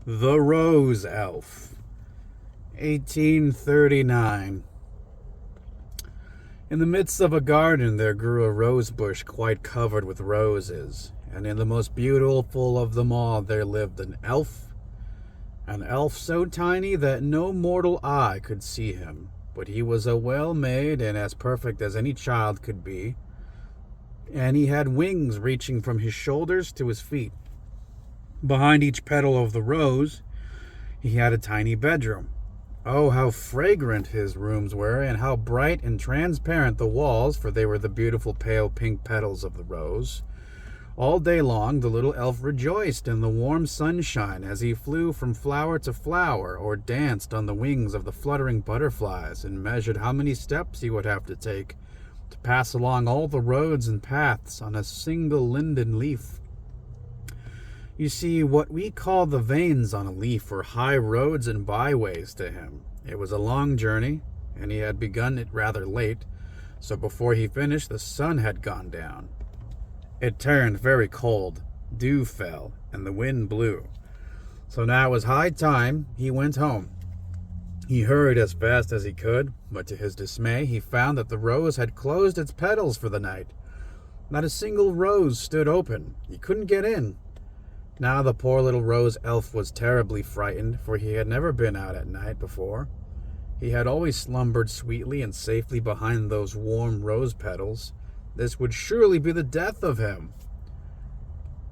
The Rose Elf, 1839. In the midst of a garden there grew a rose bush quite covered with roses, and in the most beautiful of them all there lived an elf so tiny that no mortal eye could see him, but he was a well-made and as perfect as any child could be, and he had wings reaching from his shoulders to his feet. Behind each petal of the rose, he had a tiny bedroom. Oh, how fragrant his rooms were, and how bright and transparent the walls, for they were the beautiful pale pink petals of the rose. All day long the little elf rejoiced in the warm sunshine as he flew from flower to flower, or danced on the wings of the fluttering butterflies, and measured how many steps he would have to take to pass along all the roads and paths on a single linden leaf. You see, what we call the veins on a leaf were high roads and byways to him. It was a long journey, and he had begun it rather late, so before he finished the sun had gone down. It turned very cold, dew fell, and the wind blew. So now it was high time he went home. He hurried as fast as he could, but to his dismay he found that the rose had closed its petals for the night. Not a single rose stood open. He couldn't get in. Now the poor little rose elf was terribly frightened, for he had never been out at night before. He had always slumbered sweetly and safely behind those warm rose petals. This would surely be the death of him.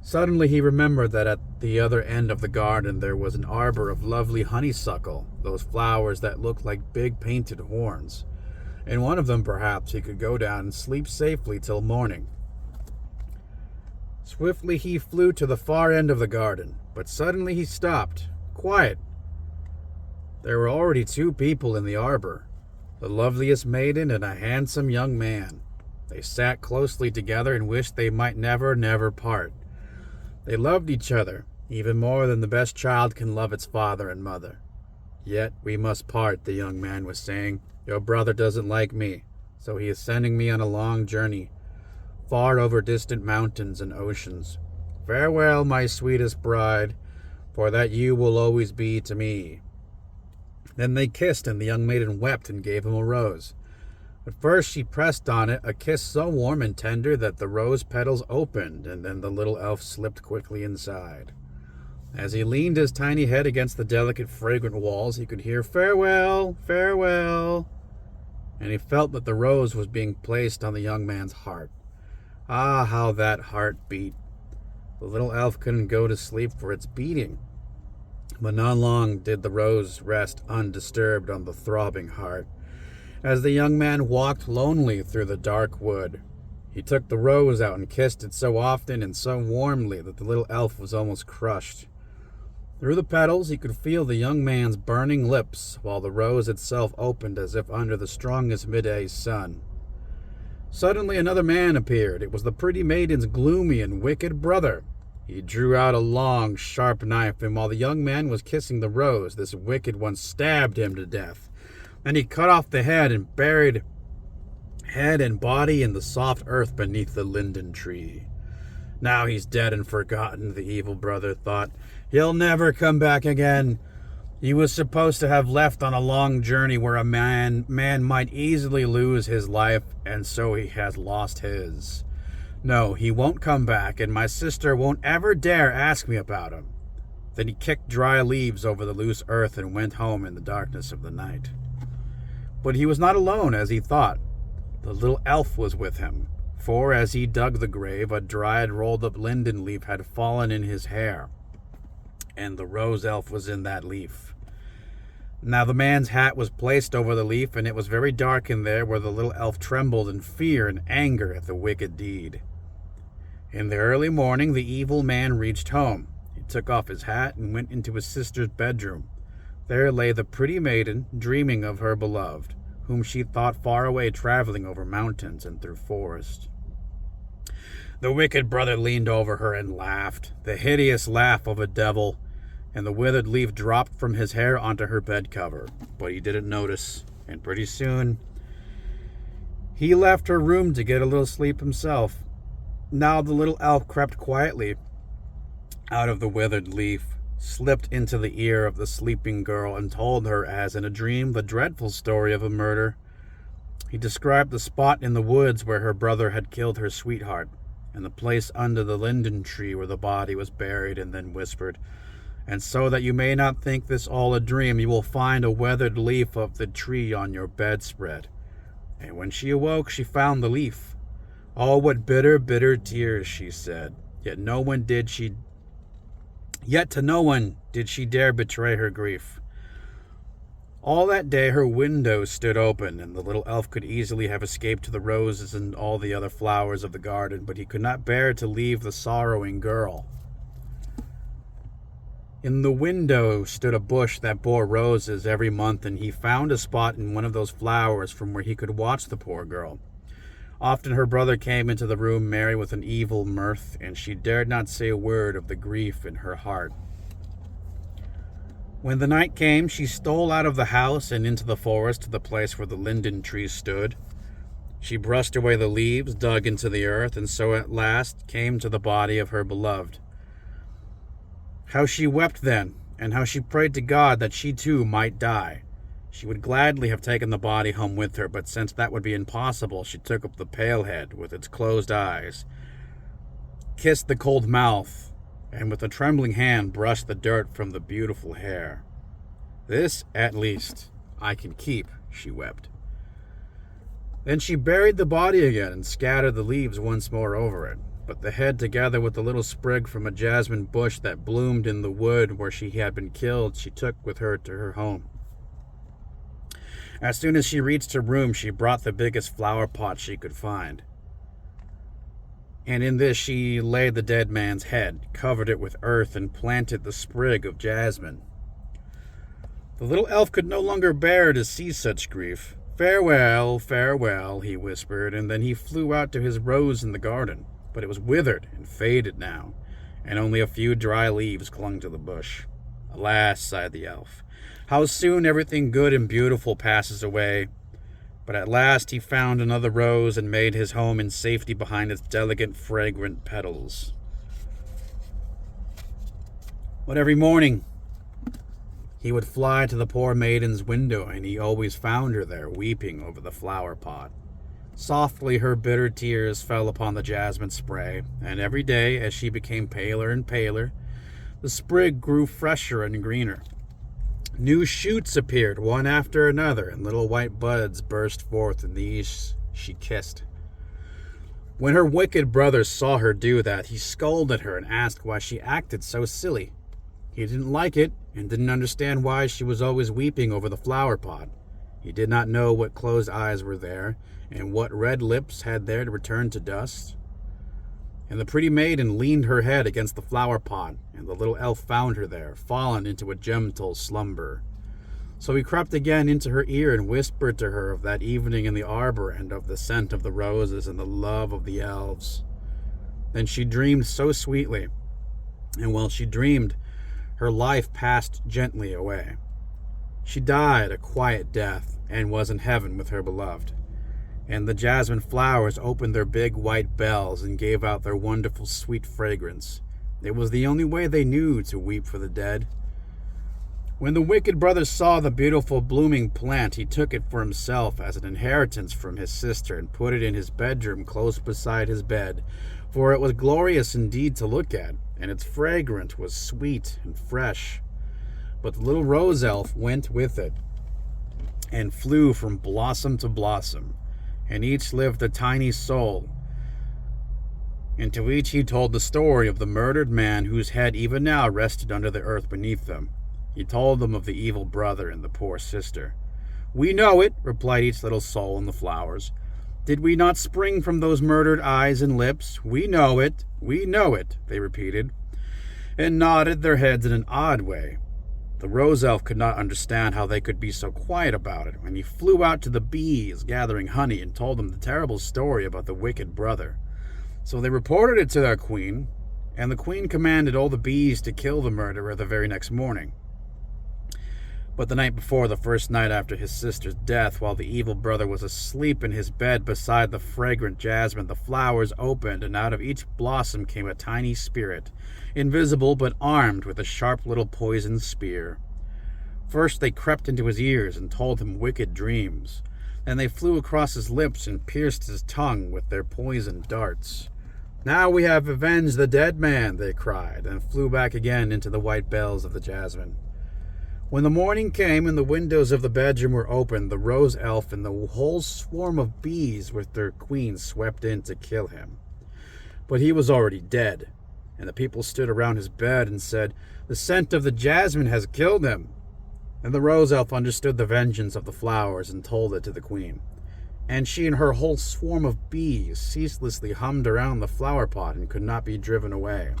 Suddenly he remembered that at the other end of the garden there was an arbor of lovely honeysuckle, those flowers that looked like big painted horns. In one of them perhaps he could go down and sleep safely till morning. Swiftly he flew to the far end of the garden, but suddenly he stopped. Quiet! There were already two people in the arbor, the loveliest maiden and a handsome young man. They sat closely together and wished they might never, never part. They loved each other, even more than the best child can love its father and mother. Yet we must part, the young man was saying. Your brother doesn't like me, so he is sending me on a long journey, far over distant mountains and oceans. Farewell, my sweetest bride, for that you will always be to me. Then they kissed, and the young maiden wept and gave him a rose. But first she pressed on it a kiss so warm and tender that the rose petals opened, and then the little elf slipped quickly inside. As he leaned his tiny head against the delicate, fragrant walls, he could hear, "Farewell, farewell," and he felt that the rose was being placed on the young man's heart. Ah, how that heart beat! The little elf couldn't go to sleep for its beating. But not long did the rose rest undisturbed on the throbbing heart. As the young man walked lonely through the dark wood, he took the rose out and kissed it so often and so warmly that the little elf was almost crushed. Through the petals he could feel the young man's burning lips, while the rose itself opened as if under the strongest midday sun. Suddenly another man appeared. It was the pretty maiden's gloomy and wicked brother. He drew out a long, sharp knife, and while the young man was kissing the rose, this wicked one stabbed him to death. Then he cut off the head and buried head and body in the soft earth beneath the linden tree. Now he's dead and forgotten, the evil brother thought. He'll never come back again. He was supposed to have left on a long journey where a man might easily lose his life, and so he has lost his. No, he won't come back, and my sister won't ever dare ask me about him. Then he kicked dry leaves over the loose earth and went home in the darkness of the night. But he was not alone, as he thought. The little elf was with him, for as he dug the grave, a dried, rolled-up linden leaf had fallen in his hair, and the rose elf was in that leaf. Now the man's hat was placed over the leaf, and it was very dark in there, where the little elf trembled in fear and anger at the wicked deed. In the early morning the evil man reached home. He took off his hat and went into his sister's bedroom. There lay the pretty maiden, dreaming of her beloved, whom she thought far away, traveling over mountains and through forests. The wicked brother leaned over her and laughed, the hideous laugh of a devil, and the withered leaf dropped from his hair onto her bed cover. But he didn't notice, and pretty soon he left her room to get a little sleep himself. Now the little elf crept quietly out of the withered leaf, slipped into the ear of the sleeping girl and told her, as in a dream, the dreadful story of a murder. He described the spot in the woods where her brother had killed her sweetheart, and the place under the linden tree where the body was buried, and then whispered, "And so that you may not think this all a dream, you will find a weathered leaf of the tree on your bedspread." And when she awoke, she found the leaf. "Oh, what bitter, bitter tears," she said. Yet to no one did she dare betray her grief. All that day her window stood open, and the little elf could easily have escaped to the roses and all the other flowers of the garden, but he could not bear to leave the sorrowing girl. In the window stood a bush that bore roses every month, and he found a spot in one of those flowers from where he could watch the poor girl. Often her brother came into the room merry with an evil mirth, and she dared not say a word of the grief in her heart. When the night came, she stole out of the house and into the forest to the place where the linden tree stood. She brushed away the leaves, dug into the earth, and so at last came to the body of her beloved. How she wept then, and how she prayed to God that she too might die. She would gladly have taken the body home with her, but since that would be impossible, she took up the pale head with its closed eyes, kissed the cold mouth, and with a trembling hand brushed the dirt from the beautiful hair. "This, at least, I can keep," she wept. Then she buried the body again and scattered the leaves once more over it, but the head, together with the little sprig from a jasmine bush that bloomed in the wood where she had been killed, she took with her to her home. As soon as she reached her room, she brought the biggest flower pot she could find, and in this she laid the dead man's head, covered it with earth, and planted the sprig of jasmine. The little elf could no longer bear to see such grief. "Farewell, farewell," he whispered, and then he flew out to his rose in the garden, but it was withered and faded now, and only a few dry leaves clung to the bush. "Alas," sighed the elf, "how soon everything good and beautiful passes away." But at last he found another rose and made his home in safety behind its delicate, fragrant petals. But every morning he would fly to the poor maiden's window, and he always found her there, weeping over the flower pot. Softly her bitter tears fell upon the jasmine spray, and every day, as she became paler and paler, the sprig grew fresher and greener. New shoots appeared one after another, and little white buds burst forth, and these she kissed. When her wicked brother saw her do that, he scolded her and asked why she acted so silly. He didn't like it, and didn't understand why she was always weeping over the flower pot. He did not know what closed eyes were there, and what red lips had there to return to dust. And the pretty maiden leaned her head against the flower pot, and the little elf found her there, fallen into a gentle slumber. So he crept again into her ear and whispered to her of that evening in the arbor, and of the scent of the roses and the love of the elves. Then she dreamed so sweetly, and while she dreamed, her life passed gently away. She died a quiet death, and was in heaven with her beloved. And the jasmine flowers opened their big white bells and gave out their wonderful sweet fragrance. It was the only way they knew to weep for the dead. When the wicked brother saw the beautiful blooming plant, he took it for himself as an inheritance from his sister, and put it in his bedroom close beside his bed, for it was glorious indeed to look at, and its fragrance was sweet and fresh. But the little rose elf went with it, and flew from blossom to blossom, and each lived a tiny soul. And to each he told the story of the murdered man whose head even now rested under the earth beneath them. He told them of the evil brother and the poor sister. "We know it," replied each little soul in the flowers. "Did we not spring from those murdered eyes and lips? We know it, they repeated, and nodded their heads in an odd way. The rose elf could not understand how they could be so quiet about it, and he flew out to the bees gathering honey and told them the terrible story about the wicked brother. So they reported it to their queen, and the queen commanded all the bees to kill the murderer the very next morning. But the night before, the first night after his sister's death, while the evil brother was asleep in his bed beside the fragrant jasmine, the flowers opened, and out of each blossom came a tiny spirit, invisible but armed with a sharp little poisoned spear. First they crept into his ears and told him wicked dreams. Then they flew across his lips and pierced his tongue with their poisoned darts. "Now we have avenged the dead man," they cried, and flew back again into the white bells of the jasmine. When the morning came and the windows of the bedroom were opened, the rose elf and the whole swarm of bees with their queen swept in to kill him. But he was already dead, and the people stood around his bed and said, "The scent of the jasmine has killed him." And the rose elf understood the vengeance of the flowers and told it to the queen. And she and her whole swarm of bees ceaselessly hummed around the flower pot and could not be driven away.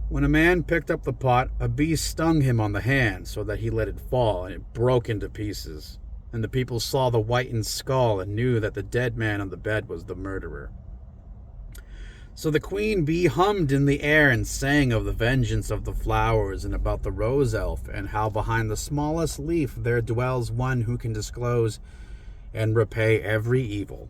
When a man picked up the pot, a bee stung him on the hand so that he let it fall, and it broke into pieces. And the people saw the whitened skull and knew that the dead man on the bed was the murderer. So the queen bee hummed in the air and sang of the vengeance of the flowers and about the rose elf, and how behind the smallest leaf there dwells one who can disclose and repay every evil.